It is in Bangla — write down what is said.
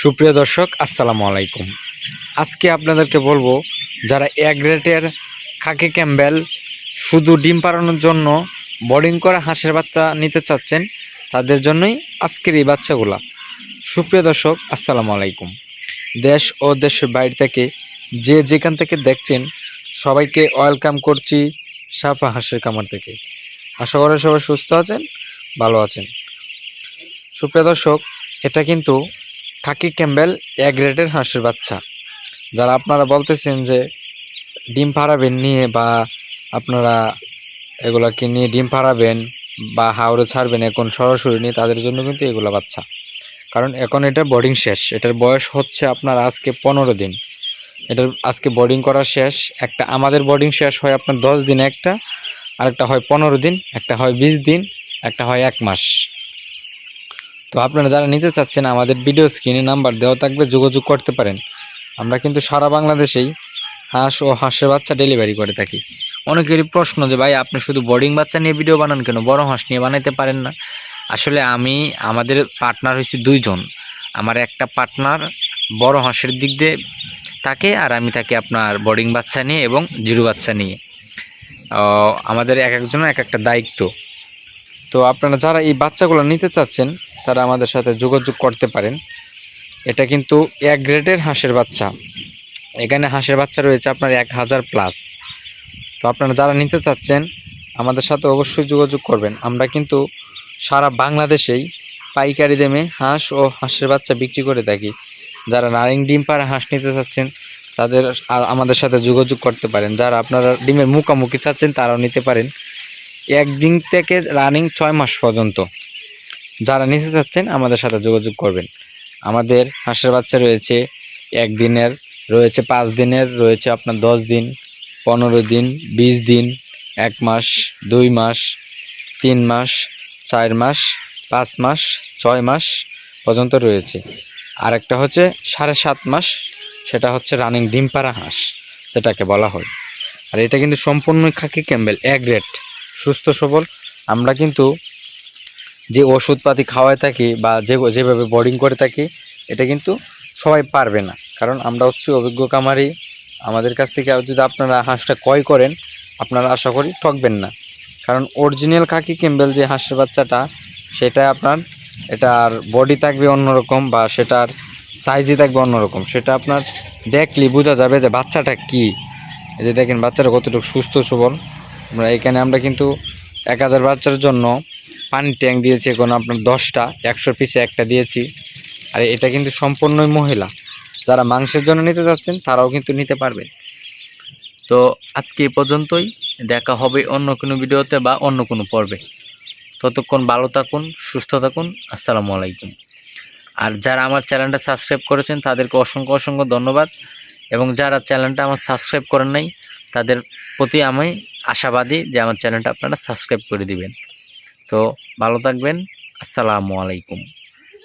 সুপ্রিয় দর্শক, আসসালামু আলাইকুম। আজকে আপনাদেরকে বলবো, যারা এক গ্রেটের খাকি ক্যাম্বেল শুধু ডিম পাড়ানোর জন্য বোর্ডিং করা হাঁসের বাচ্চা নিতে চাচ্ছেন, তাদের জন্যই আজকের এই বাচ্চাগুলা। সুপ্রিয় দর্শক, আসসালামু আলাইকুম। দেশ ও দেশের বাইরে থেকে যে যেখান থেকে দেখছেন, সবাইকে ওয়েলকাম করছি সাফা হাঁসের কামার থেকে। আশা করি সবাই সুস্থ আছেন, ভালো আছেন। সুপ্রিয় দর্শক, এটা কিন্তু খাকি ক্যাম্বেল এক গ্রেডের হাঁসের বাচ্চা। যারা আপনারা বলতেছেন যে ডিম পাড়াবেন নিয়ে, বা আপনারা এগুলাকে নিয়ে ডিম পাড়াবেন বা হাওড়ে ছাড়বেন এখন সরাসরি নিয়ে, তাদের জন্য কিন্তু এগুলো বাচ্চা। কারণ এখন এটা বোর্ডিং শেষ, এটার বয়স হচ্ছে আপনার আজকে 15 দিন। এটার আজকে বোর্ডিং করা শেষ। একটা আমাদের বোর্ডিং শেষ হয় আপনার 10 দিনে একটা, আরেকটা হয় 15 দিন, একটা হয় 20 দিন, একটা হয় 1 মাস। তো আপনারা যারা নিতে চাচ্ছেন, আমাদের ভিডিও স্ক্রিনে নাম্বার দেওয়া থাকবে, যোগাযোগ করতে পারেন। আমরা কিন্তু সারা বাংলাদেশেই হাঁস ও হাঁসের বাচ্চা ডেলিভারি করে থাকি। অনেকেরই প্রশ্ন যে ভাই, আপনি শুধু বোর্ডিং বাচ্চা নিয়ে ভিডিও বানান কেন, বড় হাঁস নিয়ে বানাইতে পারেন না? আসলে আমাদের পার্টনার হয়েছে 2 জন। আমার একটা পার্টনার বড় হাঁসের দিক দিয়ে থাকে, আর আমি থাকি আপনার বোর্ডিং বাচ্চা নিয়ে এবং জিরো বাচ্চা নিয়ে। আমাদের এক একজনের এক একটা দায়িত্ব। তো আপনারা যারা এই বাচ্চাগুলো নিতে চাচ্ছেন, তারা আমাদের সাথে যোগাযোগ করতে পারেন। এটা কিন্তু এক গ্রেডের হাঁসের বাচ্চা। এখানে হাঁসের বাচ্চা রয়েছে আপনার 1000 প্লাস। তো আপনারা যারা নিতে চাচ্ছেন, আমাদের সাথে অবশ্যই যোগাযোগ করবেন। আমরা কিন্তু সারা বাংলাদেশেই পাইকারি দামে হাঁস ও হাঁসের বাচ্চা বিক্রি করে থাকি। যারা রানিং ডিম পাড়া হাঁস নিতে চাচ্ছেন, তাদের আমাদের সাথে যোগাযোগ করতে পারেন। যারা আপনারা ডিমের মুখামুখি চাচ্ছেন, তারাও নিতে পারেন। একদিন থেকে রানিং 6 মাস পর্যন্ত যারা নিতে চাচ্ছেন, আমাদের সাথে যোগাযোগ করবেন। আমাদের হাঁসের বাচ্চা রয়েছে 1 দিনের, রয়েছে 5 দিনের, রয়েছে আপনার 10 দিন, 15 দিন, 20 দিন, 1 মাস, 2 মাস, 3 মাস, 4 মাস, 5 মাস, 6 মাস পর্যন্ত রয়েছে। আর একটা হচ্ছে 7.5 মাস, সেটা হচ্ছে রানিং ডিম পাড়া হাঁস যেটাকে বলা হয়। আর এটা কিন্তু সম্পূর্ণ খাকি ক্যাম্বেল এক গ্রেড, সুস্থ সবল। আমরা কিন্তু যে ওষুধপাতি খাওয়ায় থাকি বা যেভাবে বোর্ডিং করে থাকি, এটা কিন্তু সবাই পারবে না। কারণ আমরা হচ্ছে অভিজ্ঞ কামারি। আমাদের কাছ থেকে যদি আপনারা হাঁসটা ক্রয় করেন, আপনারা আশা করি ঠকবেন না। কারণ অরিজিনাল খাকি ক্যাম্বেল যে হাঁসের বাচ্চাটা, সেটা আপনার এটার বডি থাকবে অন্যরকম, বা সেটার সাইজই থাকবে অন্যরকম। সেটা আপনার দেখলে বোঝা যাবে যে বাচ্চাটা কী। এই যে দেখেন বাচ্চাটা কতটুকু সুস্থ সবল। আমরা কিন্তু 1000 বাচ্চার জন্য পানির ট্যাঙ্ক দিয়েছি এখন আপনার 10টা, 100 পিসে একটা দিয়েছি। আর এটা কিন্তু সম্পূর্ণই মহিলা। যারা মাংসের জন্য নিতে যাচ্ছেন, তারাও কিন্তু নিতে পারবে। তো আজকে এই পর্যন্তই, দেখা হবে অন্য কোনো ভিডিওতে বা অন্য কোনো পর্বে। ততক্ষণ ভালো থাকুন, সুস্থ থাকুন। আসসালামু আলাইকুম। আর যারা আমার চ্যানেলটা সাবস্ক্রাইব করেছেন, তাদেরকে অসংখ্য অসংখ্য ধন্যবাদ। এবং যারা চ্যানেলটা আমার সাবস্ক্রাইব করেন নাই, তাদের প্রতি আমি আশাবাদী যে আমার চ্যানেলটা আপনারা সাবস্ক্রাইব করে দিবেন। তো ভালো থাকবেন। আসসালামু আলাইকুম।